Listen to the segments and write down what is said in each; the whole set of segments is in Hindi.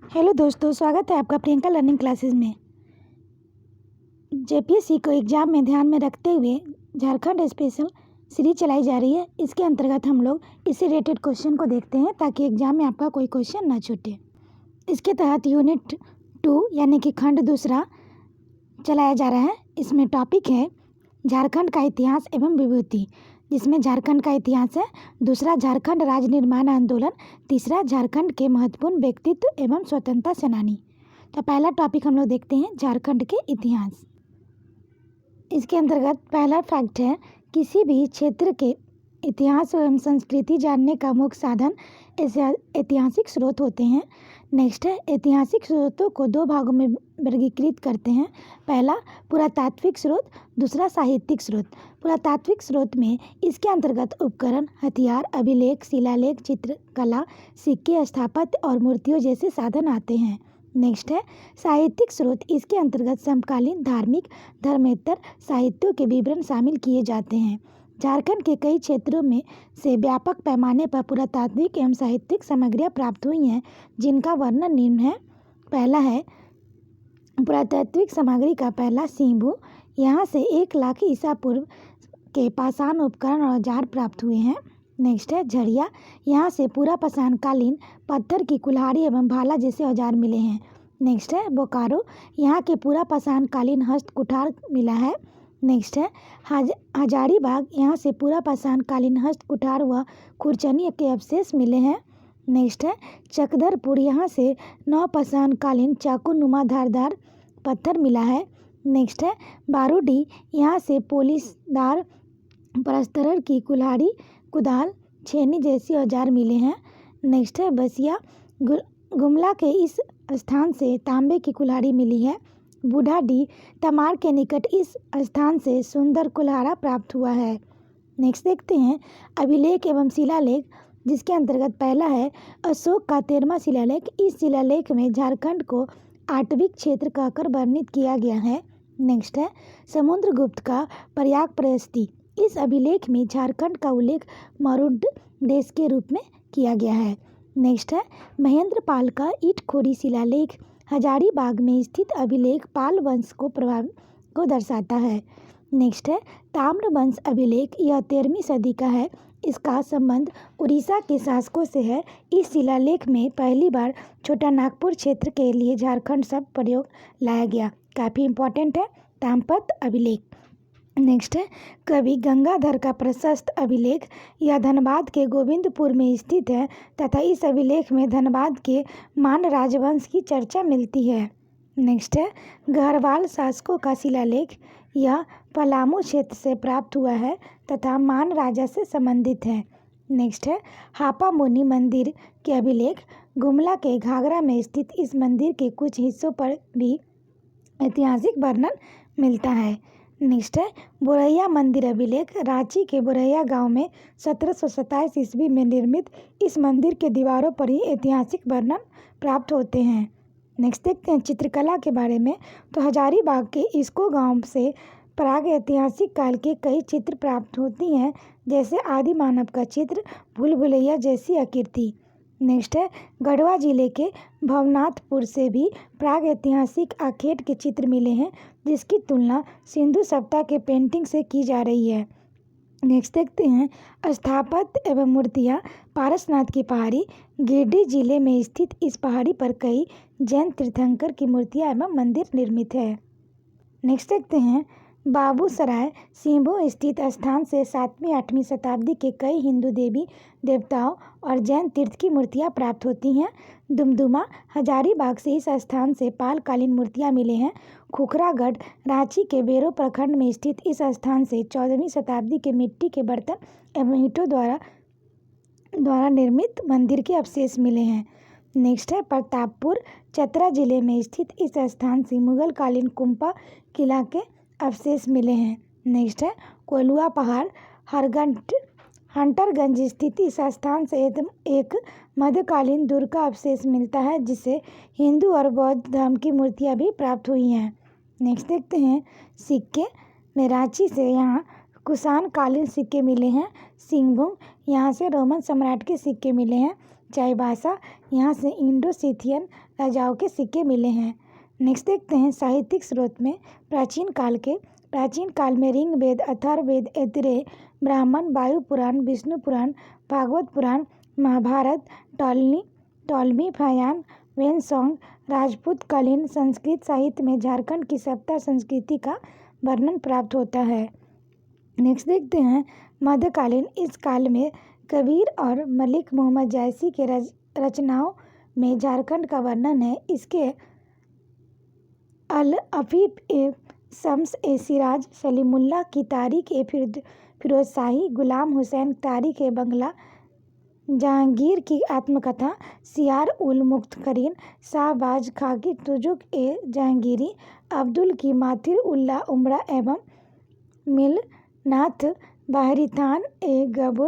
हेलो दोस्तों, स्वागत है आपका प्रियंका लर्निंग क्लासेस में। जेपीएससी को एग्ज़ाम में ध्यान में रखते हुए झारखंड स्पेशल सीरीज चलाई जा रही है। इसके अंतर्गत हम लोग इससे रिलेटेड क्वेश्चन को देखते हैं ताकि एग्ज़ाम में आपका कोई क्वेश्चन ना छूटे। इसके तहत यूनिट 2 यानी कि खंड दूसरा चलाया जा रहा है। इसमें टॉपिक है झारखंड का इतिहास एवं विभूति, जिसमें झारखंड का इतिहास है, दूसरा झारखंड राज्य निर्माण आंदोलन, तीसरा झारखंड के महत्वपूर्ण व्यक्तित्व एवं स्वतंत्रता सेनानी। तो पहला टॉपिक हम लोग देखते हैं झारखंड के इतिहास। इसके अंतर्गत पहला फैक्ट है, किसी भी क्षेत्र के इतिहास एवं संस्कृति जानने का मुख्य साधन ऐतिहासिक स्रोत होते हैं। नेक्स्ट है, ऐतिहासिक स्रोतों को दो भागों में वर्गीकृत करते हैं। पहला पुरातात्विक स्रोत, दूसरा साहित्यिक स्रोत। पुरातात्विक स्रोत में इसके अंतर्गत उपकरण, हथियार, अभिलेख, शिलालेख, चित्रकला, सिक्के, स्थापत्य और मूर्तियों जैसे साधन आते हैं। नेक्स्ट है साहित्यिक स्रोत, इसके अंतर्गत समकालीन धार्मिक, धर्मेतर साहित्यों के विवरण शामिल किए जाते हैं। झारखंड के कई क्षेत्रों में से व्यापक पैमाने पर पुरातात्विक एवं साहित्यिक सामग्रियाँ प्राप्त हुई हैं, जिनका वर्णन निम्न है। पहला है पुरातात्विक सामग्री का पहला सिंभू, यहाँ से 1 लाख ईसा पूर्व के पाषाण उपकरण और औजार प्राप्त हुए हैं। नेक्स्ट है झड़िया, यहाँ से पूरा पाषाणकालीन पत्थर की कुल्हाड़ी एवं भाला जैसे औजार मिले हैं। नेक्स्ट है बोकारो, यहाँ के पूरा पाषाणकालीन हस्त कुठार मिला है। नेक्स्ट है हजारीबाग, यहाँ से पूरा पाषाणकालीन हस्त कुठार व खुरचनी के अवशेष मिले हैं। नेक्स्ट है चकधरपुर, यहाँ से नवपाषाणकालीन चाकू नुमा धारदार पत्थर मिला है। नेक्स्ट है बारूडी, यहाँ से पोलिसदार परस्तर की कुल्हाड़ी, कुदाल, छेनी जैसी औजार मिले हैं। नेक्स्ट है बसिया, गुमला के इस स्थान से तांबे की कुल्हाड़ी मिली है। बूढ़ाडी, तमार के निकट इस स्थान से सुंदर कुल्हाड़ा प्राप्त हुआ है। नेक्स्ट देखते हैं अभिलेख एवं शिलालेख, जिसके अंतर्गत पहला है अशोक का 13वां शिलालेख। इस शिलालेख में झारखंड को आटविक क्षेत्र कहकर वर्णित किया गया है। नेक्स्ट है समुद्रगुप्त का प्रयाग प्रशस्ति, इस अभिलेख में झारखंड का उल्लेख मरुड देश के रूप में किया गया है। नेक्स्ट है महेंद्रपाल का ईंटखोरी शिलालेख, हजारीबाग में स्थित अभिलेख पाल वंश को दर्शाता है। नेक्स्ट है ताम्रवंश अभिलेख, यह 13वीं सदी का है, इसका संबंध उड़ीसा के शासकों से है। इस शिलालेख में पहली बार छोटा नागपुर क्षेत्र के लिए झारखंड शब्द प्रयोग लाया गया, काफ़ी इंपॉर्टेंट है ताम्रपत्र अभिलेख। नेक्स्ट है कवि गंगाधर का प्रशस्त अभिलेख, यह धनबाद के गोविंदपुर में स्थित है तथा इस अभिलेख में धनबाद के मान राजवंश की चर्चा मिलती है। नेक्स्ट है गढ़वाल शासकों का शिलालेख, यह पलामू क्षेत्र से प्राप्त हुआ है तथा मान राजा से संबंधित है। नेक्स्ट है हापा मुनि मंदिर के अभिलेख, गुमला के घाघरा में स्थित इस मंदिर के कुछ हिस्सों पर भी ऐतिहासिक वर्णन मिलता है। नेक्स्ट है बोरैया मंदिर अभिलेख, रांची के बोरैया गांव में 1727 ईस्वी में निर्मित इस मंदिर के दीवारों पर ही ऐतिहासिक वर्णन प्राप्त होते हैं। नेक्स्ट देखते हैं चित्रकला के बारे में। तो हजारीबाग के इसको गांव से प्राग ऐतिहासिक काल के कई चित्र प्राप्त होती हैं, जैसे आदि मानव का चित्र, भूल भुलैया जैसी आकृति। नेक्स्ट है गढ़वा जिले के भवनाथपुर से भी प्राग ऐतिहासिक आखेट के चित्र मिले हैं, जिसकी तुलना सिंधु सभ्यता के पेंटिंग से की जा रही है। नेक्स्ट देखते हैं स्थापत्य एवं मूर्तियाँ। पारसनाथ की पहाड़ी, गिरिडीह जिले में स्थित इस पहाड़ी पर कई जैन तीर्थंकर की मूर्तियाँ एवं मंदिर निर्मित है। नेक्स्ट देखते हैं बाबूसराय सिंभू स्थित स्थान से 7वीं-8वीं शताब्दी के कई हिंदू देवी देवताओं और जैन तीर्थ की मूर्तियाँ प्राप्त होती हैं। दुमदुमा, हजारीबाग से इस स्थान से पालकालीन मूर्तियाँ मिले हैं। खुखरागढ़, रांची के बेरो प्रखंड में स्थित इस स्थान से 14वीं शताब्दी के मिट्टी के बर्तन एवं ईंटों द्वारा निर्मित मंदिर के अवशेष मिले हैं। नेक्स्ट है प्रतापपुर, चतरा जिले में स्थित इस स्थान से मुगल कालीन कुंपा किला के अवशेष मिले हैं। नेक्स्ट है कोलुआ पहाड़, हंटरगंज स्थित इस स्थान से एक मध्यकालीन दुर्ग का अवशेष मिलता है, जिससे हिंदू और बौद्ध धर्म की मूर्तियाँ भी प्राप्त हुई हैं। नेक्स्ट देखते हैं सिक्के में, रांची से यहाँ कुषाण कालीन सिक्के मिले हैं। सिंहभूम, यहाँ से रोमन सम्राट के सिक्के मिले हैं। चाईबासा, यहाँ से इंडो सिथियन राजाओं के सिक्के मिले हैं। नेक्स्ट देखते हैं साहित्यिक स्रोत में प्राचीन काल में ऋग्वेद, अथर्ववेद, ऐतरेय ब्राह्मण, वायु पुराण, विष्णु पुराण, भागवत पुराण, महाभारत, टॉलमी फायान, वेनसोंग, राजपूत कालीन संस्कृत साहित्य में झारखंड की सभ्यता संस्कृति का वर्णन प्राप्त होता है। नेक्स्ट देखते हैं मध्यकालीन। इस काल में कबीर और मलिक मोहम्मद जायसी के रचनाओं में झारखंड का वर्णन है। इसके अल अफीफ ए शम्स ए सिराज, सलीमुल्लाह की तारीख ए फिरोज शाही, गुलाम हुसैन तारीख ए बंगला, जहांगीर की आत्मकथा, सियार उल मुख्तरीन, शाहबाज खां की तुजुक ए जहांगीरी, अब्दुल की माथिर उल्लाह उमरा एवं मिलनाथ बाहरीथान ए गब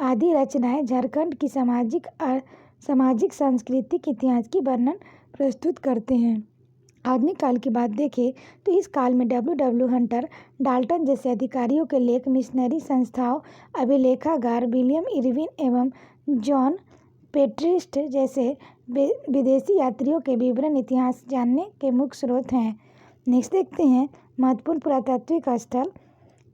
आदि रचनाएं झारखंड की सामाजिक सांस्कृतिक इतिहास की वर्णन प्रस्तुत करते हैं। आधुनिक काल की बात देखें तो इस काल में W. हंटर डाल्टन जैसे अधिकारियों के लेख, मिशनरी संस्थाओं, अभिलेखागार, विलियम इरविन एवं जॉन पेट्रिस्ट जैसे विदेशी यात्रियों के विवरण इतिहास जानने के मुख्य स्रोत हैं। नेक्स्ट देखते हैं महत्वपूर्ण पुरातात्विक स्थल।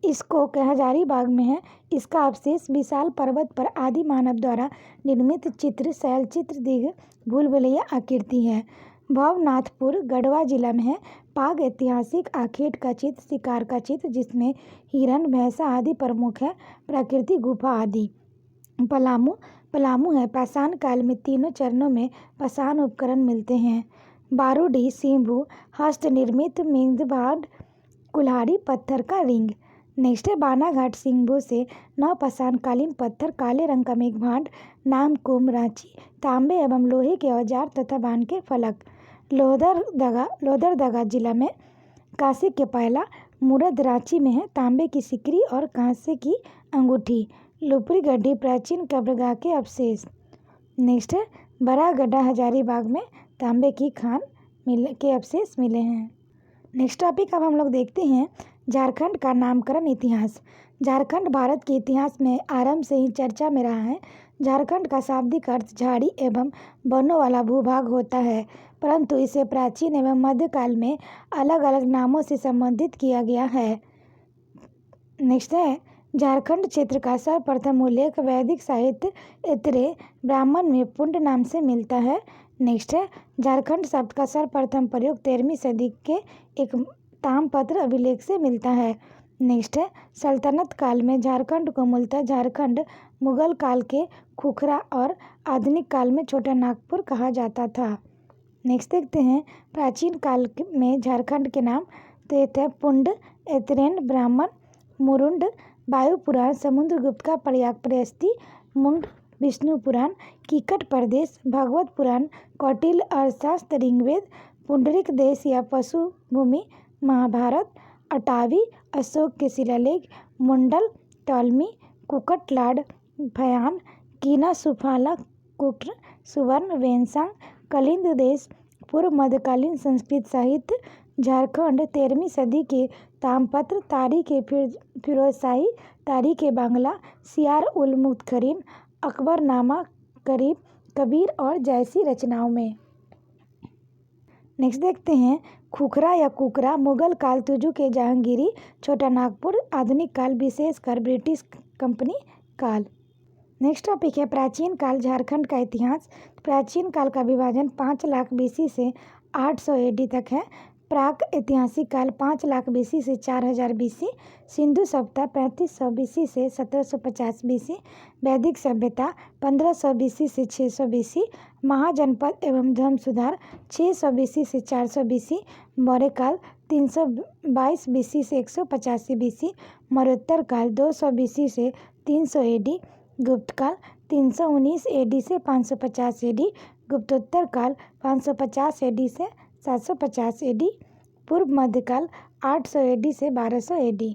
इसको हजारीबाग में है। इसका अवशेष विशाल पर्वत पर आदि मानव द्वारा निर्मित चित्र, शैलचित्र, दिघ, भूलभुलैया आकृति है। भवनाथपुर गढ़वा जिला में है। पाग ऐतिहासिक आखेट का चित्र, शिकार का चित्र जिसमें हिरण, भैंसा आदि प्रमुख है, प्राकृतिक गुफा आदि। पलामू है। पाषाण काल में तीनों चरणों में पाषाण उपकरण मिलते हैं। बारूडी सिंभू हस्त निर्मित मेंदभांड कुल्हाड़ी पत्थर का रिंग। नेक्स्ट है बानाघाट सिंभू से नवपाषाणकालीन पत्थर, काले रंग का मेघभांड, नामकुम रांची, तांबे एवं लोहे के औजार तथा बाण के फलक। लोहरदगा जिला में कांसे के पायला, मूर्ध रांची में है, तांबे की सिकरी और कांसे की अंगूठी। लुपरी गड्ढी प्राचीन कब्रगाह के अवशेष। नेक्स्ट है बरागड्ढा हजारीबाग में तांबे की खान के अवशेष मिले हैं। नेक्स्ट टॉपिक अब हम लोग देखते हैं झारखंड का नामकरण इतिहास। झारखंड भारत के इतिहास में आरंभ से ही चर्चा में रहा है। झारखंड का शाब्दिक अर्थ झाड़ी एवं वनों वाला भूभाग होता है, परंतु इसे प्राचीन एवं मध्यकाल में अलग अलग नामों से संबोधित किया गया है। नेक्स्ट है झारखंड क्षेत्र का सर्वप्रथम उल्लेख वैदिक साहित्य ऐतरेय ब्राह्मण में पुंड नाम से मिलता है। नेक्स्ट है झारखंड शब्द का सर्वप्रथम प्रयोग 13वीं सदी के एक ताम्रपत्र अभिलेख से मिलता है। नेक्स्ट है सल्तनत काल में झारखंड को मूलतः झारखंड, मुगल काल के खुखरा और आधुनिक काल में छोटा नागपुर कहा जाता था। नेक्स्ट देखते हैं प्राचीन काल में झारखंड के नाम तो ये थे पुंड, ऐतरेय ब्राह्मण, मुरुंड, वायु पुराण, समुद्रगुप्त का प्रयाग प्रयस्ती, मुंड, विष्णु पुराण, कीकट प्रदेश, भागवत पुराण, कौटिल्य अर्थशास्त्र, ऋग्वेद, पुंडरिक देश या पशु भूमि, महाभारत, अटावी, अशोक के शिलालेख, मुंडल, टॉलमी, कुकटलाड, फयान, कीना सुफाला, कुक्र, सुवर्ण, वेनसांग, कलिंद देश, पूर्व मध्यकालीन संस्कृत साहित्य, झारखंड 13वीं सदी के ताम्रपत्र, तारीख ए फिरोज शाही, तारीख ए बांग्ला, सियार उल मुख्तरीन, अकबरनामा, कबीर और जैसी रचनाओं में। नेक्स्ट देखते हैं खुखरा या कुकरा, मुगल काल तुजुक ए जहांगीरी, छोटा नागपुर, आधुनिक काल विशेषकर ब्रिटिश कंपनी काल। नेक्स्ट टॉपिक है प्राचीन काल झारखंड का इतिहास। प्राचीन काल का विभाजन 5 लाख BC से 800 AD तक है। प्राक ऐतिहासिक काल 5 लाख BC से 4000 BC, सिंधु सभ्यता 3500 BC से 1750 BC, वैदिक सभ्यता 1500 BC से 600 BC, महाजनपद एवं धर्म सुधार 600 BC से 400 BC, मौर्य काल 322 BC से 185 BC, मरणोत्तर काल 200 BC से 300 AD, गुप्त काल 319 AD से 550 AD, गुप्तोत्तर काल 550 AD से 750 AD, पूर्व मध्यकाल 800 AD से 1200 AD।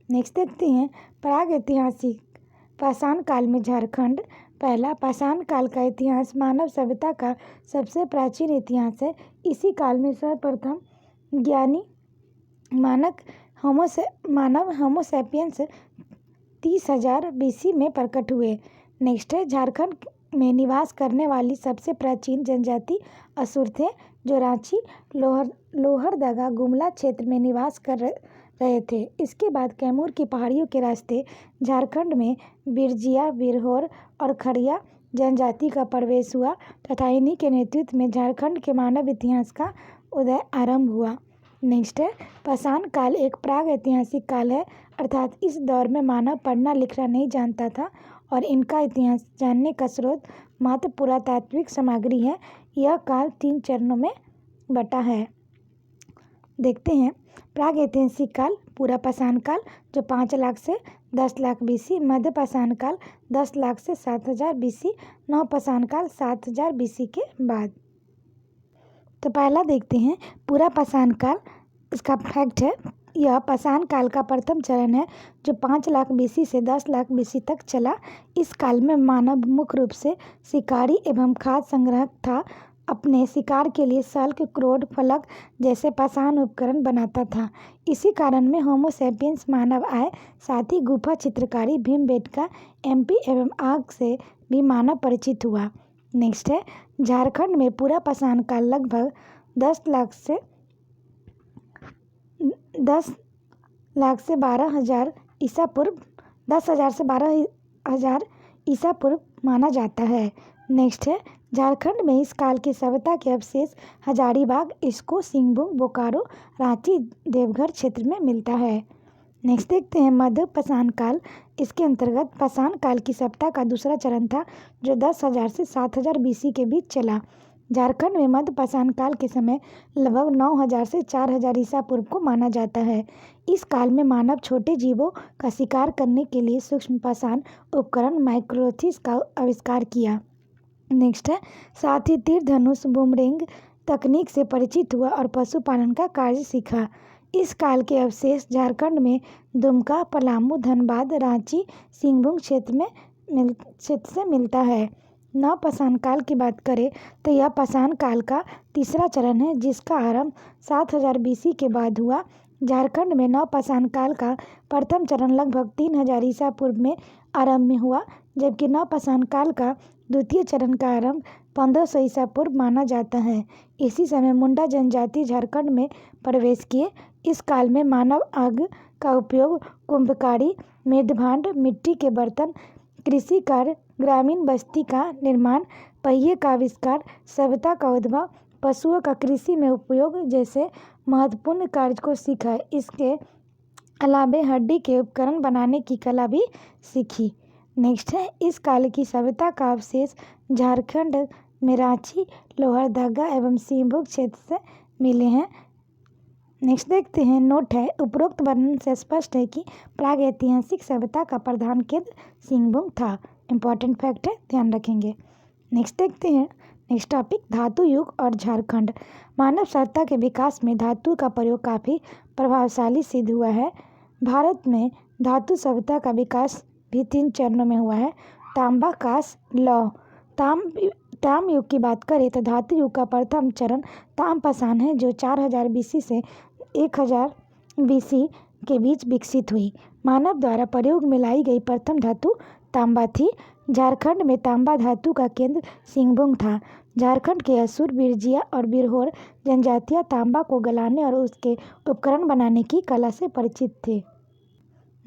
नेक्स्ट देखते हैं प्राग ऐतिहासिक पाषाण काल में झारखंड। पहला, पाषाण काल का इतिहास मानव सभ्यता का सबसे प्राचीन इतिहास है। इसी काल में सर्वप्रथम ज्ञानी मानव होमो सैपियंस 30,000 BC में प्रकट हुए। नेक्स्ट है झारखंड में निवास करने वाली सबसे प्राचीन जनजाति असुर थे, जो रांची, लोहरदगा, गुमला क्षेत्र में निवास कर रहे थे। इसके बाद कैमूर की पहाड़ियों के रास्ते झारखंड में बिरजिया, बिरहोर और खड़िया जनजाति का प्रवेश हुआ तथा इन्हीं के नेतृत्व में झारखंड के मानव इतिहास का उदय आरंभ हुआ। नेक्स्ट है, पाषाण काल एक प्राग ऐतिहासिक काल है, अर्थात इस दौर में मानव पढ़ना लिखना नहीं जानता था और इनका इतिहास जानने का स्रोत मात्र पुरातात्विक सामग्री है। यह काल 3 चरणों में बटा है। देखते हैं, प्राग ऐतिहासिक काल, पूरा पाषाण काल जो 5 लाख से 10 लाख बीसी, मध्य पाषाण काल 10 लाख से 7000 बीसी, नव पाषाण काल 7000 बीसी के बाद। तो पहला देखते हैं पूरा पाषाण काल। इसका फैक्ट है, यह पाषाण काल का प्रथम चरण है जो 5 लाख बीसी से 10 लाख बीसी तक चला। इस काल में मानव मुख्य रूप से शिकारी एवं खाद्य संग्राहक था। अपने शिकार के लिए शल्क, क्रोड, फलक जैसे पाषाण उपकरण बनाता था। इसी कारण में होमो सैपियंस मानव आए। साथ ही गुफा चित्रकारी, भीमबेटका, एमपी एवं आग से भी मानव परिचित हुआ। नेक्स्ट है, झारखंड में पूरा पाषाण काल लगभग 10 लाख से 12,000 ईसा पूर्व 10,000 से 12,000 ईसा पूर्व माना जाता है। नेक्स्ट है, झारखंड में इस काल की सभ्यता के अवशेष हजारीबाग, इस्को, सिंहभूम, बोकारो, रांची, देवघर क्षेत्र में मिलता है। नेक्स्ट देखते हैं मध्य पाषाण काल। इसके अंतर्गत पाषाण काल की सभ्यता का दूसरा चरण था जो 10,000 से 7,000 बीसी के बीच चला। झारखंड में मध्य पाषाण काल के समय लगभग 9,000 से 4,000 ईसा पूर्व को माना जाता है। इस काल में मानव छोटे जीवों का शिकार करने के लिए सूक्ष्म पाषाण उपकरण माइक्रोथिस का आविष्कार किया। नेक्स्ट है, साथ ही तीर धनुष, बूमरैंग तकनीक से परिचित हुआ और पशुपालन का कार्य सीखा। इस काल के अवशेष झारखंड में दुमका, पलामू, धनबाद, रांची, सिंहभूम क्षेत्र से मिलता है। नव पाषाण काल की बात करें तो यह पाषाण काल का तीसरा चरण है जिसका आरंभ 7000 बीसी के बाद हुआ। झारखंड में नव पाषाण काल का प्रथम चरण लगभग 3000 ईसा पूर्व में आरंभ में हुआ, जबकि नव पाषाण काल का द्वितीय चरण का आरंभ 1500 ईसा पूर्व माना जाता है। इसी समय मुंडा जनजाति झारखंड में प्रवेश किए। इस काल में मानव आग का उपयोग, कुंभकारी, मेदभांड, मिट्टी के बर्तन, कृषि कार्य, ग्रामीण बस्ती का निर्माण, पहिए का आविष्कार, सभ्यता का उद्भव, पशुओं का कृषि में उपयोग जैसे महत्वपूर्ण कार्य को सीखा। इसके अलावा हड्डी के उपकरण बनाने की कला भी सीखी। नेक्स्ट है, इस काल की सभ्यता का अवशेष झारखंड में रांची, लोहरदगा एवं सिंहभूम क्षेत्र से मिले हैं। नेक्स्ट देखते हैं, नोट है, उपरोक्त वर्णन से स्पष्ट है कि प्राग ऐतिहासिक सभ्यता का प्रधान केंद्र सिंहभूम था। इंपॉर्टेंट फैक्ट है, ध्यान रखेंगे। नेक्स्ट देखते हैं, नेक्स्ट टॉपिक, धातु युग और झारखंड। मानव सभ्यता के विकास में धातु का प्रयोग काफ़ी प्रभावशाली सिद्ध हुआ है। भारत में धातु सभ्यता का विकास भी 3 चरणों में हुआ है। तांबा, कांस्य, लौह। ताम युग की बात करें तो धातु युग का प्रथम चरण ताम पाषाण है जो 4000 बीसी से 1000 बीसी के बीच विकसित हुई। मानव द्वारा प्रयोग में लाई गई प्रथम धातु तांबा थी। झारखंड में तांबा धातु का केंद्र सिंहभूम था। झारखंड के असुर, बिरजिया और बिरहोर जनजातियां तांबा को गलाने और उसके उपकरण बनाने की कला से परिचित थे।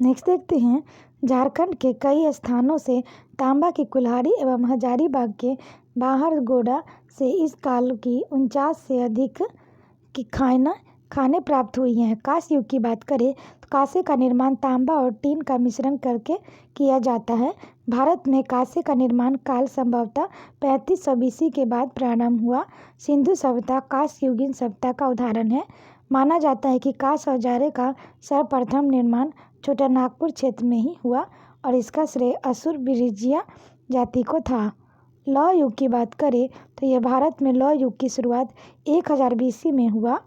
नेक्स्ट देखते हैं, झारखंड के कई स्थानों से तांबा की कुल्हाड़ी एवं हजारीबाग के बाहर गोडा से इस काल की 49 से अधिक की खाने प्राप्त हुई हैं। कांस्य युग की बात करें तो कांसे का निर्माण तांबा और टीन का मिश्रण करके किया जाता है। भारत में कांसे का निर्माण काल संभवतः 3500 बीसी के बाद प्रारंभ हुआ। सिंधु सभ्यता कांस्य युगीन सभ्यता का उदाहरण है। माना जाता है कि कांस्य औजारे का सर्वप्रथम निर्माण छोटा नागपुर क्षेत्र में ही हुआ और इसका श्रेय असुर बिरजिया जाति को था। लौह युग की बात करें तो यह भारत में लौह युग की शुरुआत 1000 बीसी में हुआ।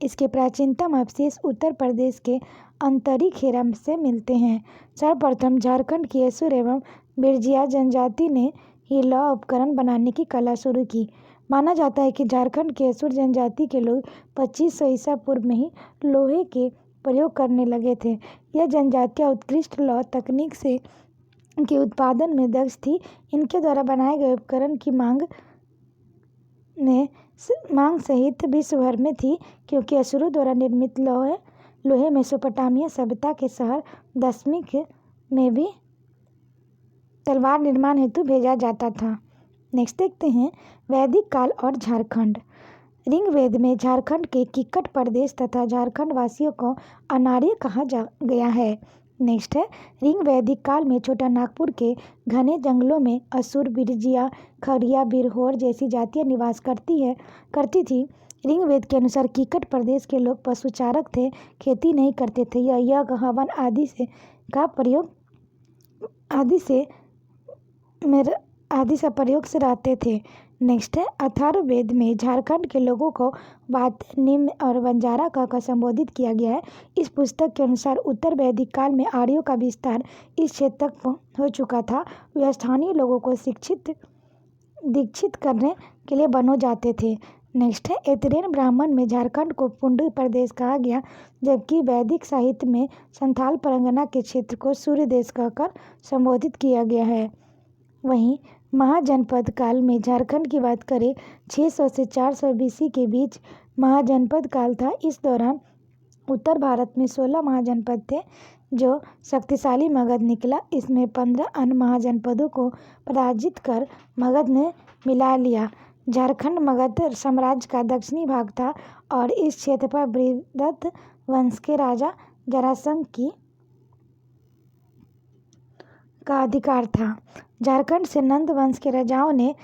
इसके प्राचीनतम अवशेष उत्तर प्रदेश के अंतरी खेरा से मिलते हैं। सर्वप्रथम झारखंड की असुर एवं बिरजिया जनजाति ने ही लौह उपकरण बनाने की कला शुरू की। माना जाता है कि झारखंड के असुर जनजाति के लोग 2500 ईसा पूर्व में ही लोहे के प्रयोग करने लगे थे। यह जनजातियाँ उत्कृष्ट लौह तकनीक से के उत्पादन में दक्ष थी। इनके द्वारा बनाए गए उपकरण की मांग सहित विश्व भर में थी, क्योंकि असुरों द्वारा निर्मित लोहे मेसोपोटामिया सभ्यता के शहर दशमिक में भी तलवार निर्माण हेतु भेजा जाता था। नेक्स्ट देखते हैं वैदिक काल और झारखंड। ऋग्वेद में झारखंड के किक्कट प्रदेश तथा झारखंड वासियों को अनार्य कहा गया है। नेक्स्ट है ऋग्वैदिक काल में छोटा नागपुर के घने जंगलों में असुर, बिरजिया, खरिया, बिरहोर जैसी जातियां निवास करती थी। ऋग्वेद के अनुसार किक्कट प्रदेश के लोग पशुचारक थे, खेती नहीं करते थे। यह यज्ञ, हवन आदि से प्रयोग से रहते थे। नेक्स्ट है अथर्ववेद में झारखंड के लोगों को वात, निम्न और बंजारा कहकर संबोधित किया गया है। इस पुस्तक के अनुसार उत्तर वैदिक काल में आर्यों का विस्तार इस क्षेत्र तक हो चुका था। वे स्थानीय लोगों को दीक्षित करने के लिए बनो जाते थे। नेक्स्ट है एतरेन ब्राह्मण में झारखंड को पुंडी प्रदेश कहा गया, जबकि वैदिक साहित्य में संथाल परगना के क्षेत्र को सूर्य देश कहकर संबोधित किया गया है। वहीं महाजनपद काल में झारखंड की बात करें 600 से 400 BC के बीच महाजनपद काल था। इस दौरान उत्तर भारत में 16 महाजनपद थे जो शक्तिशाली मगध निकला। इसमें 15 अन्य महाजनपदों को पराजित कर मगध ने मिला लिया। झारखंड मगध साम्राज्य का दक्षिणी भाग था और इस क्षेत्र पर बृहद्रथ वंश के राजा जरासंध का अधिकार था। झारखंड से नंद वंश के राजाओं ने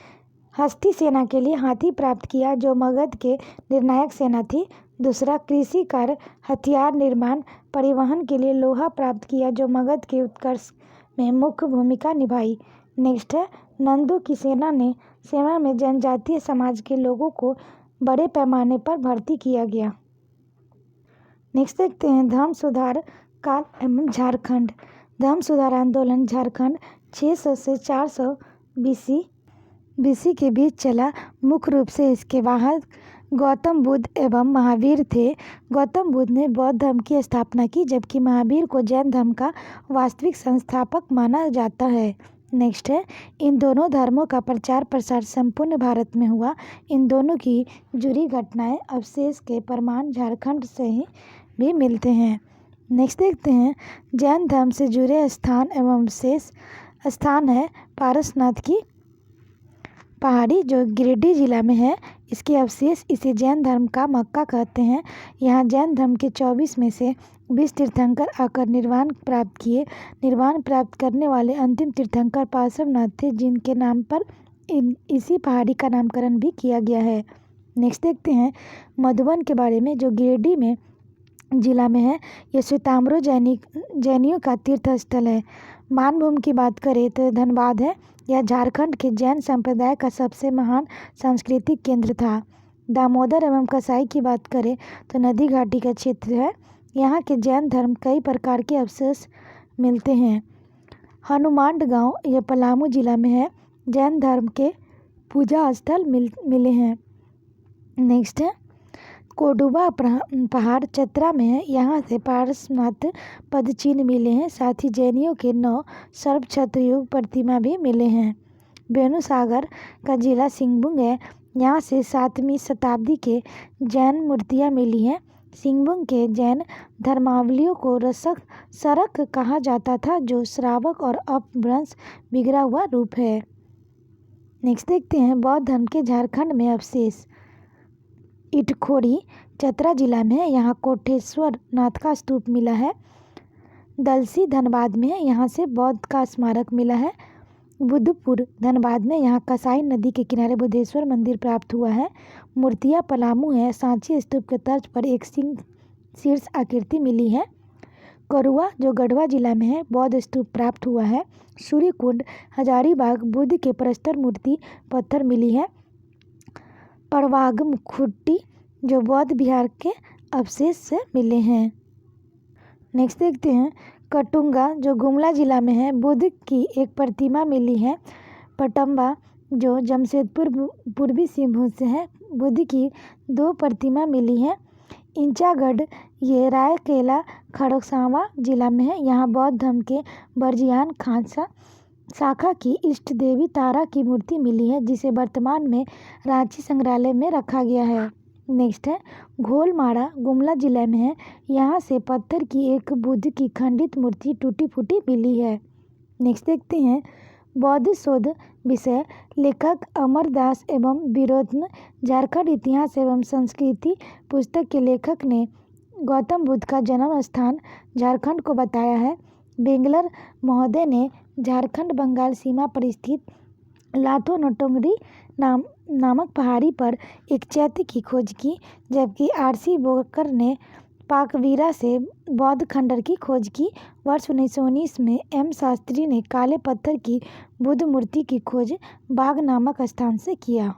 हस्ती सेना के लिए हाथी प्राप्त किया, जो मगध के निर्णायक सेना थी। दूसरा, कृषि कार्य, हथियार निर्माण, परिवहन के लिए लोहा प्राप्त किया, जो मगध के उत्कर्ष में मुख्य भूमिका निभाई। नेक्स्ट है नंदों की सेना में जनजातीय समाज के लोगों को बड़े पैमाने पर भर्ती किया गया। नेक्स्ट देखते हैं धर्म सुधार काल एवं झारखंड। धर्म सुधार आंदोलन झारखंड 600 से 400 BC के बीच चला। मुख्य रूप से इसके वाहक गौतम बुद्ध एवं महावीर थे। गौतम बुद्ध ने बौद्ध धर्म की स्थापना की, जबकि महावीर को जैन धर्म का वास्तविक संस्थापक माना जाता है। नेक्स्ट है इन दोनों धर्मों का प्रचार प्रसार संपूर्ण भारत में हुआ। इन दोनों की जुड़ी घटनाएं अवशेष के प्रमाण झारखंड से ही भी मिलते हैं। नेक्स्ट देखते हैं जैन धर्म से जुड़े स्थान एवं विशेष स्थान है पारसनाथ की पहाड़ी, जो गिरिडीह जिला में है। इसके अवशेष इसे जैन धर्म का मक्का कहते हैं। यहाँ जैन धर्म के 24 में से 20 तीर्थंकर आकर निर्वाण प्राप्त किए। निर्वाण प्राप्त करने वाले अंतिम तीर्थंकर पार्श्वनाथ थे, जिनके नाम पर इसी पहाड़ी का नामकरण भी किया गया है। नेक्स्ट देखते हैं मधुबन के बारे में, जो गिरिडीह में जिला में है। यह श्वेताम्बर जैनियों का तीर्थ स्थल है। मानभूमि की बात करें तो धनबाद है। यह झारखंड के जैन संप्रदाय का सबसे महान सांस्कृतिक केंद्र था। दामोदर एवं कसाई की बात करें तो नदी घाटी का क्षेत्र है। यहाँ के जैन धर्म कई प्रकार के अवशेष मिलते हैं। हनुमांड गांव यह पलामू जिला में है। जैन धर्म के पूजा स्थल मिले हैं। नेक्स्ट है कोडुबा पहाड़ चतरा में है। यहाँ से पारसनाथ पदचिन्ह मिले हैं। साथ ही जैनियों के 9 सर्वक्षत्र युग प्रतिमा भी मिले हैं। बेनुसागर का जिला सिंहभूम है। यहाँ से 7वीं शताब्दी के जैन मूर्तियाँ मिली हैं। सिंहभूम के जैन धर्मावलंबियों को सरक कहा जाता था, जो श्रावक और अपभ्रंश बिगड़ा हुआ रूप है। नेक्स्ट देखते हैं बौद्ध धर्म के झारखंड में अवशेष। इटखोरी चतरा जिला में है। यहाँ कोटेश्वर नाथ का स्तूप मिला है। दलसी धनबाद में है। यहाँ से बौद्ध का स्मारक मिला है। बुद्धपुर धनबाद में यहाँ कसाई नदी के किनारे बुद्धेश्वर मंदिर प्राप्त हुआ है। मूर्तियाँ पलामू है। सांची स्तूप के तर्ज पर एक सिंह शीर्ष आकृति मिली है। करुआ जो गढ़वा जिला में है, बौद्ध स्तूप प्राप्त हुआ है। सूर्यकुंड हजारीबाग बुद्ध के प्रस्तर मूर्ति पत्थर मिली है। परवागमुखुट्टी जो बौद्ध विहार के अवशेष से मिले हैं। नेक्स्ट देखते हैं कटुंगा जो गुमला जिला में है। बुद्ध की एक प्रतिमा मिली है। पटम्बा जो जमशेदपुर पूर्वी सिंहभूम से है। बुद्ध की 2 प्रतिमा मिली है। इंचागढ़ ये रायकेला खड़गसावा जिला में है। यहाँ बौद्ध धर्म के बर्जियान खालसा शाखा की इष्ट देवी तारा की मूर्ति मिली है, जिसे वर्तमान में रांची संग्रहालय में रखा गया है। नेक्स्ट है घोलमारा, गुमला जिला में है। यहाँ से पत्थर की एक बुद्ध की खंडित मूर्ति टूटी फूटी मिली है। नेक्स्ट देखते हैं बौद्ध शोध विषय लेखक अमरदास एवं विरोधन, झारखंड इतिहास एवं संस्कृति पुस्तक के लेखक ने गौतम बुद्ध का जन्म स्थान झारखंड को बताया है। बेंगलर महोदय ने झारखंड बंगाल सीमा पर स्थित लाथो नोटोंगरी नामक पहाड़ी पर एक चैत्य की खोज की, जबकि आरसी बोकर ने पाकवीरा से बौद्ध खंडर की खोज की। वर्ष 1919 में एम शास्त्री ने काले पत्थर की बुद्ध मूर्ति की खोज बाग नामक स्थान से किया।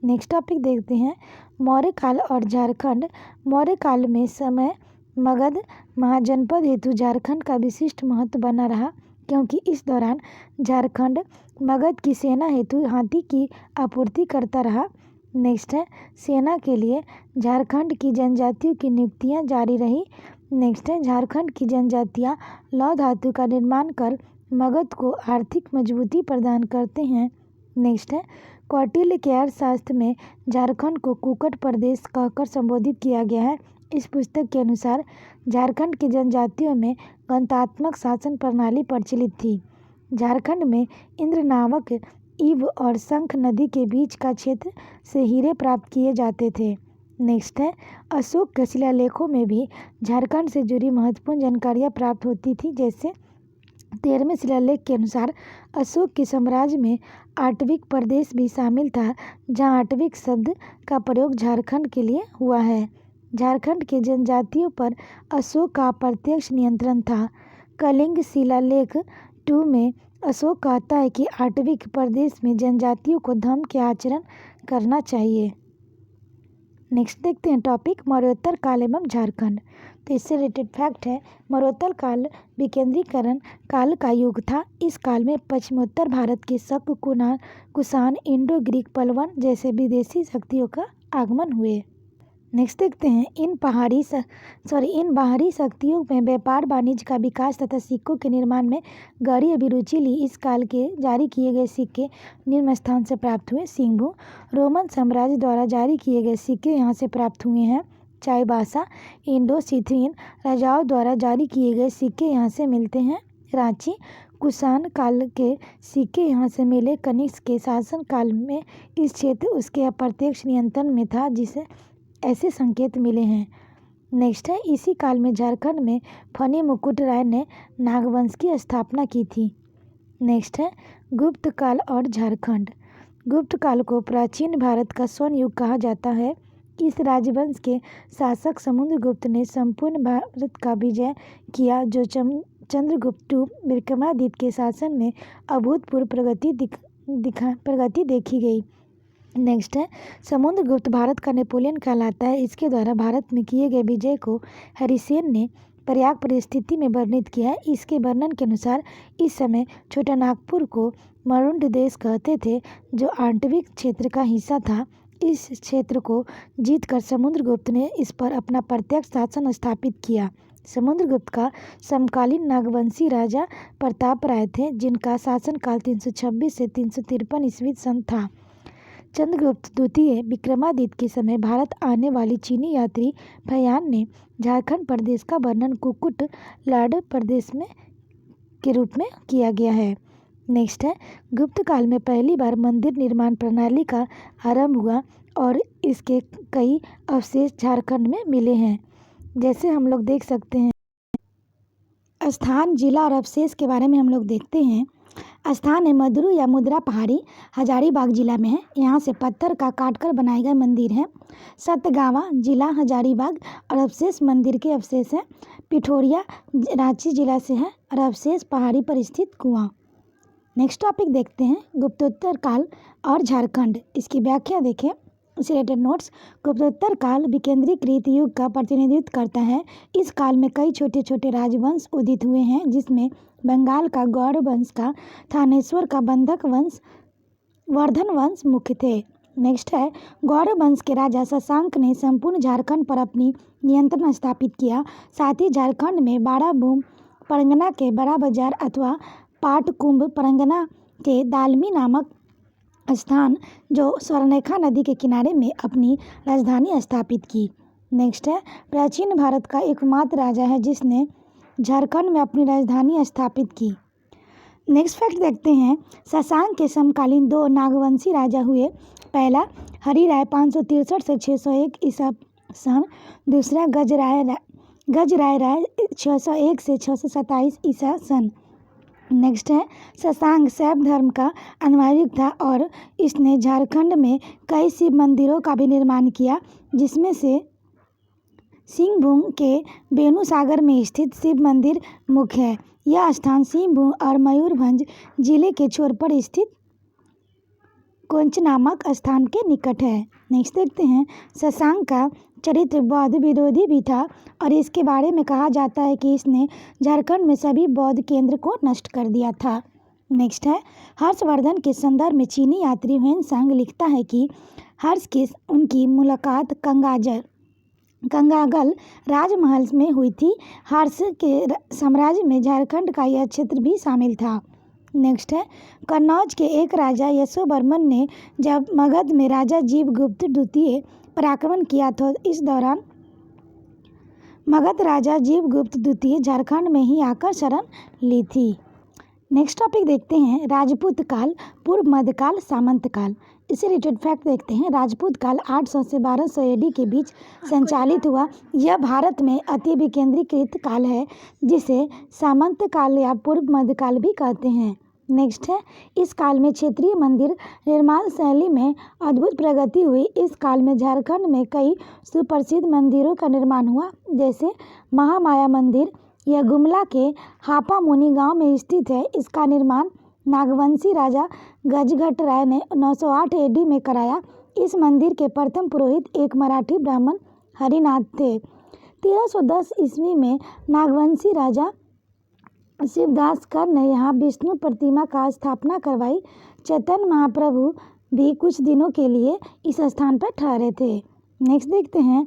नेक्स्ट टॉपिक देखते हैं मौर्य काल और झारखंड। मौर्य काल में समय मगध महाजनपद हेतु झारखंड का विशिष्ट महत्व बना रहा, क्योंकि इस दौरान झारखंड मगध की सेना हेतु हाथी की आपूर्ति करता रहा। नेक्स्ट है सेना के लिए झारखंड की जनजातियों की नियुक्तियां जारी रही। नेक्स्ट है झारखंड की जनजातियां लौह धातु का निर्माण कर मगध को आर्थिक मजबूती प्रदान करते हैं। नेक्स्ट है कौटिल्य के अर्थशास्त्र में झारखंड को कुकट प्रदेश कहकर संबोधित किया गया है। इस पुस्तक के अनुसार झारखंड की जनजातियों में गणतात्मक शासन प्रणाली प्रचलित थी। झारखंड में इंद्र नामक इव और शंख नदी के बीच का क्षेत्र से हीरे प्राप्त किए जाते थे। नेक्स्ट है अशोक के शिलालेखों में भी झारखंड से जुड़ी महत्वपूर्ण जानकारियाँ प्राप्त होती थी। जैसे 13वें शिलालेख के अनुसार अशोक के साम्राज्य में आटविक प्रदेश भी शामिल था, जहाँ आटविक शब्द का प्रयोग झारखंड के लिए हुआ है। झारखंड के जनजातियों पर अशोक का प्रत्यक्ष नियंत्रण था। कलिंग शिलालेख 2 में अशोक कहता है कि आटविक प्रदेश में जनजातियों को धर्म के आचरण करना चाहिए। नेक्स्ट देखते हैं टॉपिक मौर्योत्तर काल एवं झारखंड। तो इससे रिलेटेड फैक्ट है मौर्योत्तर काल विकेंद्रीकरण काल का युग था। इस काल में पश्चिमोत्तर भारत के शक, कुषाण, इंडो ग्रीक, पल्लवन जैसे विदेशी शक्तियों का आगमन हुए। नेक्स्ट देखते हैं इन बाहरी शक्तियों में व्यापार वाणिज्य का विकास तथा सिक्कों के निर्माण में गहरी अभिरुचि ली। इस काल के जारी किए गए सिक्के निम्न स्थान से प्राप्त हुए। सिंहभूम रोमन साम्राज्य द्वारा जारी किए गए सिक्के यहाँ से प्राप्त हुए हैं। चाईबासा इंडो सिथियन राजाओं द्वारा जारी किए गए सिक्के यहाँ से मिलते हैं। रांची कुषाण काल के सिक्के यहाँ से मिले। कनिष्क के शासन काल में इस क्षेत्र उसके अप्रत्यक्ष नियंत्रण में था, जिसे ऐसे संकेत मिले हैं। नेक्स्ट है इसी काल में झारखंड में फनी मुकुट राय ने नागवंश की स्थापना की थी। नेक्स्ट है गुप्त काल और झारखंड। गुप्त काल को प्राचीन भारत का स्वर्ण युग कहा जाता है। इस राजवंश के शासक समुद्रगुप्त ने संपूर्ण भारत का विजय किया, जो चंद्रगुप्त विक्रमादित्य के शासन में अभूतपूर्व प्रगति देखी गई। नेक्स्ट है समुद्रगुप्त भारत का नेपोलियन कहलाता है। इसके द्वारा भारत में किए गए विजय को हरिसेन ने पर्याय परिस्थिति में वर्णित किया है। इसके वर्णन के अनुसार इस समय छोटा नागपुर को मरुंड देश कहते थे, जो आंटविक क्षेत्र का हिस्सा था। इस क्षेत्र को जीतकर समुद्रगुप्त ने इस पर अपना प्रत्यक्ष शासन स्थापित किया। समुद्रगुप्त का समकालीन नागवंशी राजा प्रताप राय थे, जिनका शासनकाल 326 से 353 ईस्वी सन था। चंद्रगुप्त द्वितीय विक्रमादित्य के समय भारत आने वाली चीनी यात्री फयान ने झारखंड प्रदेश का वर्णन कुकुट लाड प्रदेश में के रूप में किया गया है। नेक्स्ट है गुप्त काल में पहली बार मंदिर निर्माण प्रणाली का आरंभ हुआ और इसके कई अवशेष झारखंड में मिले हैं। जैसे हम लोग देख सकते हैं स्थान, जिला और अवशेष के बारे में हम लोग देखते हैं। स्थान है मदुरु या मुद्रा पहाड़ी, हजारीबाग जिला में है। यहाँ से पत्थर का काटकर बनाए गए मंदिर है। सतगावा जिला हजारीबाग और अवशेष मंदिर के अवशेष हैं। पिठोरिया रांची जिला से है और अवशेष पहाड़ी पर स्थित कुआं। नेक्स्ट टॉपिक देखते हैं गुप्तोत्तर काल और झारखंड। इसकी व्याख्या देखें। इससे रिलेटेड नोट्स। गुप्तोत्तर काल विकेंद्रीकृत युग का प्रतिनिधित्व करता है। इस काल में कई छोटे छोटे राजवंश उदित हुए हैं, जिसमें बंगाल का गौड़ वंश का, थानेश्वर का बंधक वंश, वर्धन वंश मुख्य थे। नेक्स्ट है गौड़ वंश के राजा शशांक ने संपूर्ण झारखंड पर अपनी नियंत्रण स्थापित किया। साथ ही झारखंड में बाराभूम, परगना के बड़ा बाजार अथवा पाटकुंभ परगना के दालमी नामक स्थान जो स्वर्णरेखा नदी के किनारे में अपनी राजधानी स्थापित की। नेक्स्ट है, प्राचीन भारत का एकमात्र राजा है जिसने झारखंड में अपनी राजधानी स्थापित की। नेक्स्ट फैक्ट देखते हैं, शशांक के समकालीन 2 नागवंशी राजा हुए। पहला हरिराय 563 से 601 ईसा सन, दूसरा गजराय राय 601 से 627 ईसा सन। नेक्स्ट है, शशांक शैव धर्म का अनुयायी था और इसने झारखंड में कई शिव मंदिरों का भी निर्माण किया, जिसमें से सिंहभूम के बेनूसागर में स्थित शिव मंदिर मुख्य है। यह स्थान सिंहभूम और मयूरभंज जिले के छोर पर स्थित कोंच नामक स्थान के निकट है। नेक्स्ट देखते हैं, शशांक का चरित्र बौद्ध विरोधी भी था और इसके बारे में कहा जाता है कि इसने झारखंड में सभी बौद्ध केंद्र को नष्ट कर दिया था। नेक्स्ट है, हर्षवर्धन के संदर्भ में चीनी यात्री ह्वेनसांग लिखता है कि हर्ष की उनकी मुलाकात कंगागल राजमहल में हुई थी। हर्ष के साम्राज्य में झारखंड का यह क्षेत्र भी शामिल था। नेक्स्ट है, कन्नौज के एक राजा यशोवर्मन ने जब मगध में राजा जीवगुप्त द्वितीय पर आक्रमण किया तो इस दौरान मगध राजा जीवगुप्त द्वितीय झारखंड में ही आकर शरण ली थी। नेक्स्ट टॉपिक देखते हैं, राजपूत काल, पूर्व मध्यकाल, सामंत काल। इसे रिलेटेड फैक्ट देखते हैं। राजपूत काल 800 से 1200 एडी के बीच संचालित हुआ। यह भारत में अति विकेंद्रीकृत काल है, जिसे सामंत काल या पूर्व मध्यकाल भी कहते हैं। नेक्स्ट है, इस काल में क्षेत्रीय मंदिर निर्माण शैली में अद्भुत प्रगति हुई। इस काल में झारखंड में कई सुप्रसिद्ध मंदिरों का निर्माण हुआ, जैसे महामाया मंदिर। यह गुमला के हापामुनि गांव में स्थित है। इसका निर्माण नागवंशी राजा गजघट राय ने 908 एडी में कराया। इस मंदिर के प्रथम पुरोहित एक मराठी ब्राह्मण हरिनाथ थे। 1310 ईस्वी में नागवंशी राजा शिवदास कर ने यहाँ विष्णु प्रतिमा का स्थापना करवाई। चैतन्य महाप्रभु भी कुछ दिनों के लिए इस स्थान पर ठहरे थे। नेक्स्ट देखते हैं,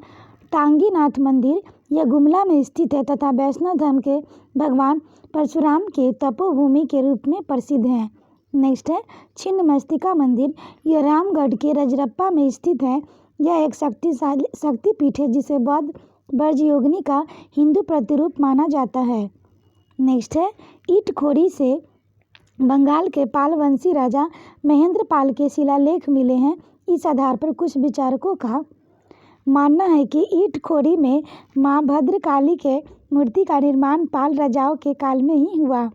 टांगीनाथ मंदिर। यह गुमला में स्थित है तथा वैष्णव धर्म के भगवान परशुराम के तपोभूमि के रूप में प्रसिद्ध है। नेक्स्ट है, छिन्नमस्तिका मंदिर। यह रामगढ़ के रजरप्पा में स्थित है। यह एक शक्तिपीठ है जिसे बौद्ध ब्रजयोगिनी का हिंदू प्रतिरूप माना जाता है। नेक्स्ट है, ईटखोरी से बंगाल के पालवंशी राजा महेंद्र पाल के शिलालेख मिले हैं। इस आधार पर कुछ विचारकों का मानना है कि ईटखोरी में मां भद्रकाली के मूर्ति का निर्माण पाल राजाओं के काल में ही हुआ।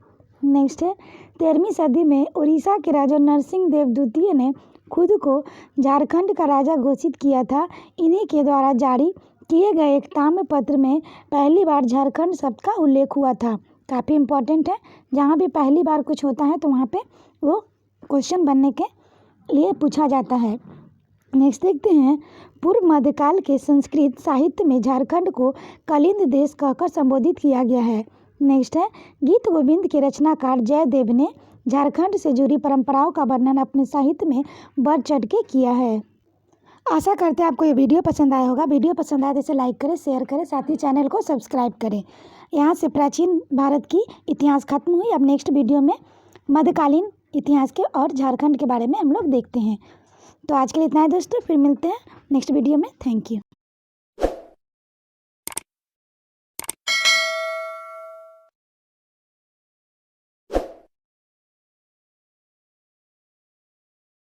नेक्स्ट है, 13वीं सदी में उड़ीसा के राजा नरसिंह देव द्वितीय ने खुद को झारखंड का राजा घोषित किया था। इन्हीं के द्वारा जारी किए गए एक ताम्रपत्र में पहली बार झारखंड शब्द का उल्लेख हुआ था। काफ़ी इम्पोर्टेंट है, जहाँ भी पहली बार कुछ होता है तो वहाँ पे वो क्वेश्चन बनने के लिए पूछा जाता है। नेक्स्ट देखते हैं, पूर्व मध्यकाल के संस्कृत साहित्य में झारखंड को कलिंद देश कहकर संबोधित किया गया है। नेक्स्ट है, गीत गोविंद के रचनाकार जयदेव ने झारखंड से जुड़ी परंपराओं का वर्णन अपने साहित्य में बढ़ चढ़ के किया है। आशा करते हैं आपको ये वीडियो पसंद आया होगा। वीडियो पसंद आया तो इसे लाइक करें, शेयर करें, साथ ही चैनल को सब्सक्राइब करें। यहाँ से प्राचीन भारत की इतिहास खत्म हुई। अब नेक्स्ट वीडियो में मध्यकालीन इतिहास के और झारखंड के बारे में हम लोग देखते हैं। तो आज के लिए इतना है दोस्तों, फिर मिलते हैं नेक्स्ट वीडियो में। Thank you.